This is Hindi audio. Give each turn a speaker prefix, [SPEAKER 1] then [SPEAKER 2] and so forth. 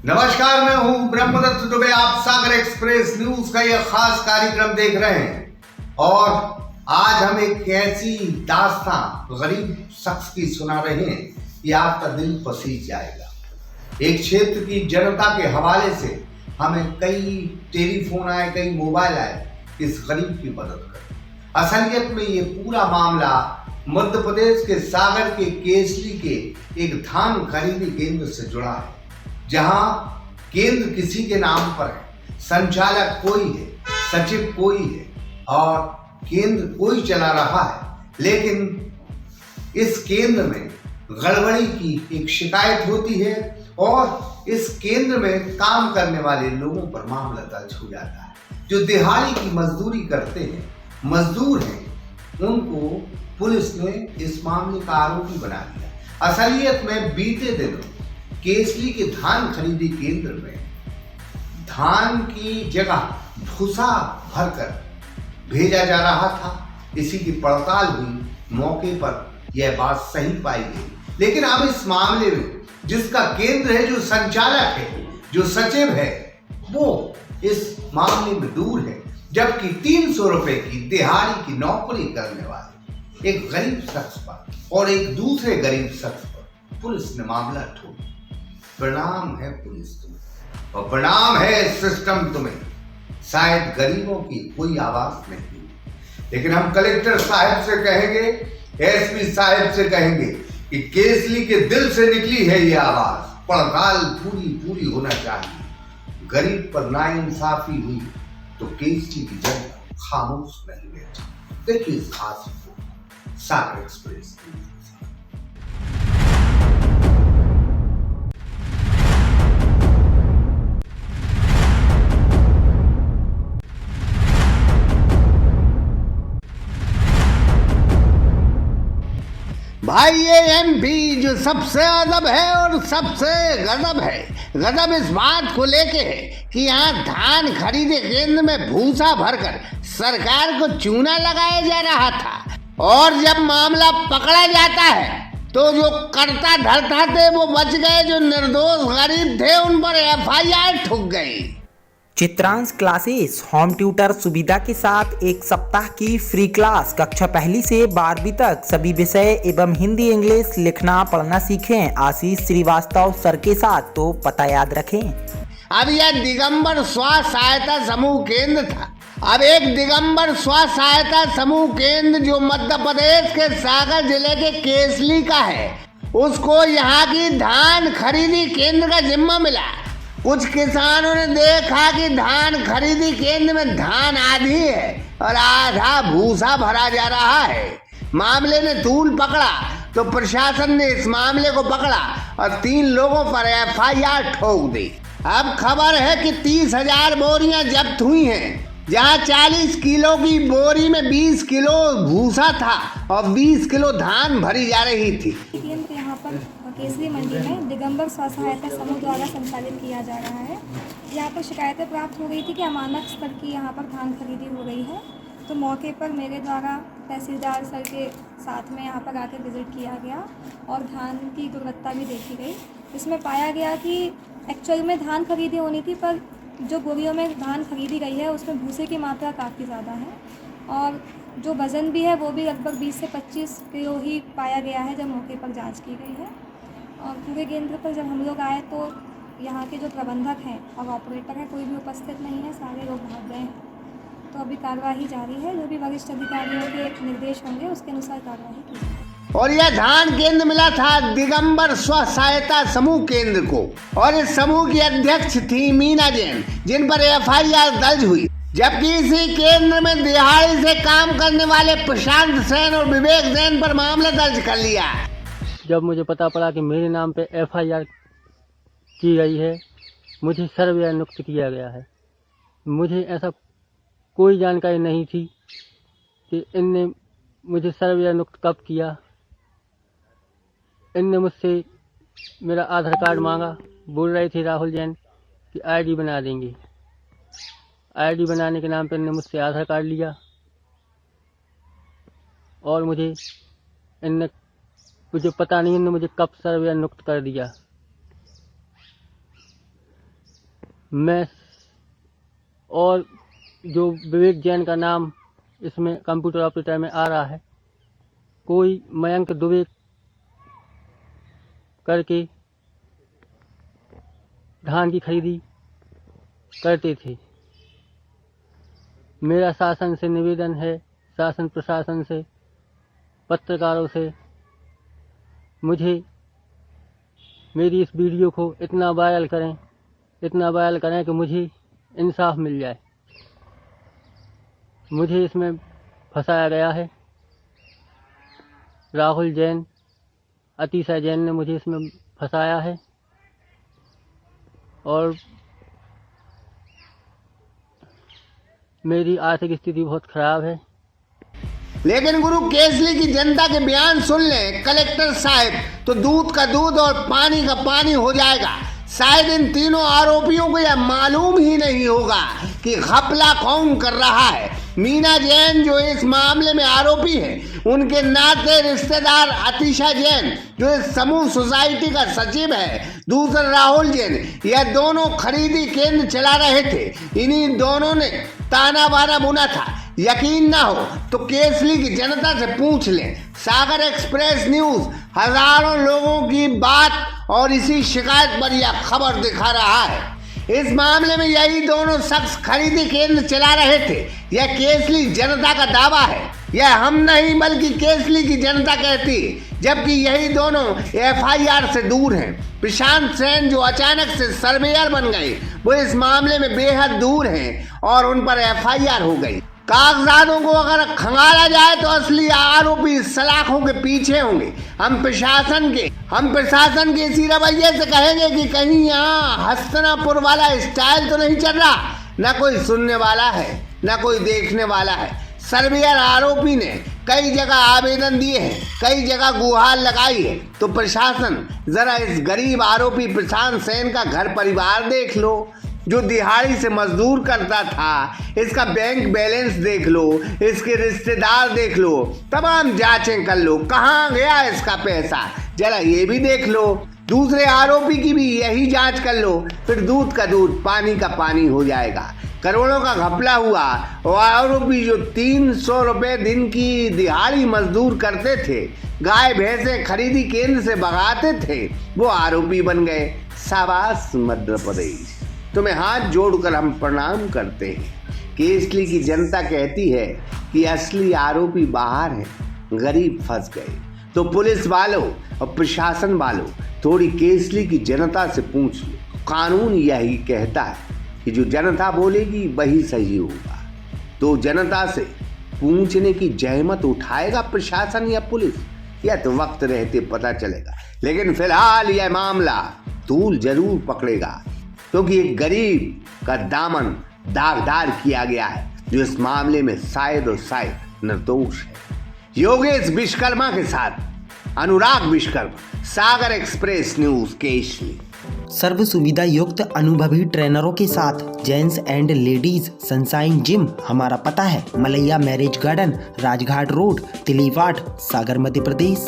[SPEAKER 1] नमस्कार, मैं हूं ब्रह्मदत्त दुबे। आप सागर एक्सप्रेस न्यूज का यह खास कार्यक्रम देख रहे हैं और आज हम एक ऐसी दास्तां गरीब शख्स की सुना रहे हैं कि आपका दिल पसीज जाएगा। एक क्षेत्र की जनता के हवाले से हमें कई टेलीफोन आए, कई मोबाइल आए इस गरीब की मदद कर। असलियत में ये पूरा मामला मध्य प्रदेश के सागर के केसली के एक धान खरीदी केंद्र से जुड़ा है, जहां केंद्र किसी के नाम पर है, संचालक कोई है, सचिव कोई है और केंद्र कोई चला रहा है, लेकिन इस केंद्र में गड़बड़ी की एक शिकायत होती है और इस केंद्र में काम करने वाले लोगों पर मामला दर्ज हो जाता है। जो दिहाड़ी की मजदूरी करते हैं, मजदूर हैं, उनको पुलिस ने इस मामले का आरोपी बना दिया। असलियत में बीते दिनों केसली के धान खरीदी केंद्र में धान की जगह भूसा भरकर भेजा जा रहा था। इसी की पड़ताल हुई, मौके पर यह बात सही पाई गई। लेकिन अब इस मामले में जिसका केंद्र है, जो संचालक है, जो सचिव है, वो इस मामले में दूर है, जबकि 300 रुपए की दिहाड़ी की नौकरी करने वाले एक गरीब शख्स पर और एक दूसरे गरीब शख्स पर पुलिस ने मामला ठोक। प्रणाम है पुलिस तुम्हें और प्रणाम है सिस्टम तुम्हें। शायद गरीबों की कोई आवाज नहीं, लेकिन हम कलेक्टर साहब से कहेंगे, एसपी साहब से कहेंगे कि केसली के दिल से निकली है ये आवाज। पड़ताल पूरी होना चाहिए। गरीब पर नाइंसाफी हुई तो केसली की जनता खामोश नहीं बैठी। देखिए इस खास रिपोर्ट सागर एक्सप्रेस। भाई ये एमपी जो सबसे अदब है और सबसे गजब है। गजब इस बात को लेके है कि यहाँ धान खरीदे केंद्र में भूसा भरकर सरकार को चूना लगाया जा रहा था और जब मामला पकड़ा जाता है तो जो करता धरता थे वो बच गए, जो निर्दोष गरीब थे उन पर एफआईआर ठुक गई।
[SPEAKER 2] चित्रांश क्लासेस होम ट्यूटर सुविधा के साथ एक सप्ताह की फ्री क्लास कक्षा 1 से 12वीं तक सभी विषय एवं हिंदी इंग्लिश लिखना पढ़ना सीखें। आशीष श्रीवास्तव सर के साथ। तो पता याद रखें।
[SPEAKER 1] अब यह दिगंबर स्वास्थ्य सहायता समूह केंद्र था। अब एक दिगंबर स्वास्थ्य सहायता समूह केंद्र जो मध्य प्रदेश के सागर जिले के केसली का है, उसको यहाँ की धान खरीदी केंद्र का जिम्मा मिला। कुछ किसानों ने देखा कि धान खरीदी केंद्र में धान आधी है और आधा भूसा भरा जा रहा है। मामले ने तूल पकड़ा तो प्रशासन ने इस मामले को पकड़ा और 3 लोगों पर एफआईआर ठोक दी। अब खबर है कि 30,000 बोरियां जब्त हुई हैं, जहां 40 किलो की बोरी में 20 किलो भूसा था और 20 किलो धान भरी जा रही थी।
[SPEAKER 3] यहाँ पर केसरी मंडी में दिगंबर स्वास्थ्य सहायता समूह द्वारा संचालित किया जा रहा है। यहाँ पर शिकायतें प्राप्त हो गई थी कि अमानक स्तर की यहाँ पर धान खरीदी हो गई है, तो मौके पर मेरे द्वारा तहसीलदार सर के साथ में यहाँ पर आकर विज़िट किया गया और धान की गुणवत्ता भी देखी गई। इसमें पाया गया कि एक्चुअल में धान खरीदी होनी थी, पर जो बोरियों में धान खरीदी गई है उसमें भूसे की मात्रा काफ़ी ज़्यादा है और जो वज़न भी है वो भी लगभग 20 से 25 किलो ही पाया गया है जब मौके पर जांच की गई है। और पूरे केंद्र पर जब हम लोग आए तो यहाँ के जो प्रबंधक हैं और ऑपरेटर हैं कोई भी उपस्थित नहीं है, सारे लोग भाग गए हैं। तो अभी कार्यवाही जारी है, जो भी वरिष्ठ अधिकारियों के निर्देश होंगे उसके अनुसार कार्यवाही की जाएगी।
[SPEAKER 1] और यह धान केंद्र मिला था दिगंबर स्व सहायता समूह केंद्र को और इस समूह की अध्यक्ष थी मीना जैन, जिन पर एफआईआर दर्ज हुई। जबकि इसी केंद्र में दिहाड़ी से काम करने वाले प्रशांत सेन और विवेक जैन पर मामला दर्ज कर लिया।
[SPEAKER 4] जब मुझे पता पड़ा कि मेरे नाम पे एफआईआर की गई है, मुझे सर्वेयर नियुक्त किया गया है। मुझे ऐसा कोई जानकारी नहीं थी कि इनने मुझे सर्वेयर नियुक्त कब किया। इनने मुझसे मेरा आधार कार्ड मांगा, बोल रहे थे राहुल जैन कि आईडी बना देंगे। आईडी बनाने के नाम पर इनने मुझसे आधार कार्ड लिया और मुझे पता नहीं इन्होंने मुझे कब सर्वेयर नियुक्त कर दिया। मैं और जो विवेक जैन का नाम इसमें कंप्यूटर ऑपरेटर में आ रहा है, कोई मयंक दुबे करके धान की खरीदी करते थे। मेरा शासन से निवेदन है, शासन प्रशासन से, पत्रकारों से, मुझे मेरी इस वीडियो को इतना वायरल करें कि मुझे इंसाफ मिल जाए। मुझे इसमें फंसाया गया है। राहुल जैन, अतिशय जैन ने मुझे इसमें फंसाया है और मेरी आर्थिक स्थिति बहुत खराब है।
[SPEAKER 1] लेकिन गुरु केसली की जनता के बयान सुन लें कलेक्टर साहब तो दूध का दूध और पानी का पानी हो जाएगा। शायद इन तीनों आरोपियों को यह मालूम ही नहीं होगा कि घपला कौन कर रहा है। मीना जैन जो इस मामले में आरोपी है, उनके नाते रिश्तेदार अतिशा जैन जो इस समूह सोसाइटी का सचिव है, दूसरा राहुल जैन, यह दोनों खरीदी केंद्र चला रहे थे। इन्हीं दोनों ने ताना बाना बुना था। यकीन ना हो तो केसली की जनता से पूछ लें। सागर एक्सप्रेस न्यूज हजारों लोगों की बात और इसी शिकायत पर यह खबर दिखा रहा है। इस मामले में यही दोनों शख्स खरीदी केंद्र चला रहे थे। यह केसली जनता का दावा है। यह हम नहीं बल्कि केसली की जनता कहती है, जबकि यही दोनों एफआईआर से दूर हैं। प्रशांत सेन जो अचानक से सर्वेयर बन गए, वो इस मामले में बेहद दूर हैं और उन पर एफआईआर हो गई। कागजातों को अगर खंगाला जाए तो असली आरोपी सलाखों के पीछे होंगे। हम प्रशासन के इसी रवैये से कहेंगे कि कहीं यहाँ हस्तिनापुर वाला स्टाइल तो नहीं चल रहा। न कोई सुनने वाला है, न कोई देखने वाला है। सर्वेयर आरोपी ने कई जगह आवेदन दिए हैं, कई जगह गुहार लगाई है। तो प्रशासन जरा इस गरीब आरोपी प्रशांत सेन का घर परिवार देख लो, जो दिहाड़ी से मजदूर करता था। इसका बैंक बैलेंस देख लो, इसके रिश्तेदार देख लो, तमाम जांचें कर लो, कहाँ गया इसका पैसा जरा ये भी देख लो। दूसरे आरोपी की भी यही जांच कर लो, फिर दूध का दूध पानी का पानी हो जाएगा। करोड़ों का घपला हुआ और आरोपी जो 300 रुपए दिन की दिहाड़ी मजदूर करते थे, गाय भैंसे खरीदी केंद्र से भगाते थे, वो आरोपी बन गए। शाबाश मध्य प्रदेश, तुम्हें हाथ जोड़कर हम प्रणाम करते हैं। केसली की जनता कहती है कि असली आरोपी बाहर है, गरीब फंस गए। तो पुलिस वालों और प्रशासन वालों थोड़ी केसली की जनता से पूछ लो। कानून यही कहता है कि जो जनता बोलेगी वही सही होगा। तो जनता से पूछने की जहमत उठाएगा प्रशासन या पुलिस, यह तो वक्त रहते पता चलेगा। लेकिन फिलहाल यह मामला तूल जरूर पकड़ेगा, क्योंकि एक गरीब का दामन दागदार किया गया है, जो इस मामले में शायद और शायद निर्दोष है। योगेश विश्वकर्मा के साथ अनुराग विश्वकर्मा, सागर एक्सप्रेस न्यूज केसली।
[SPEAKER 2] सर्व सुविधा युक्त अनुभवी ट्रेनरों के साथ gents and ladies sunshine gym. हमारा पता है Malaiya marriage garden, Rajghat road, Tiliwat, Sagar, Madhya प्रदेश।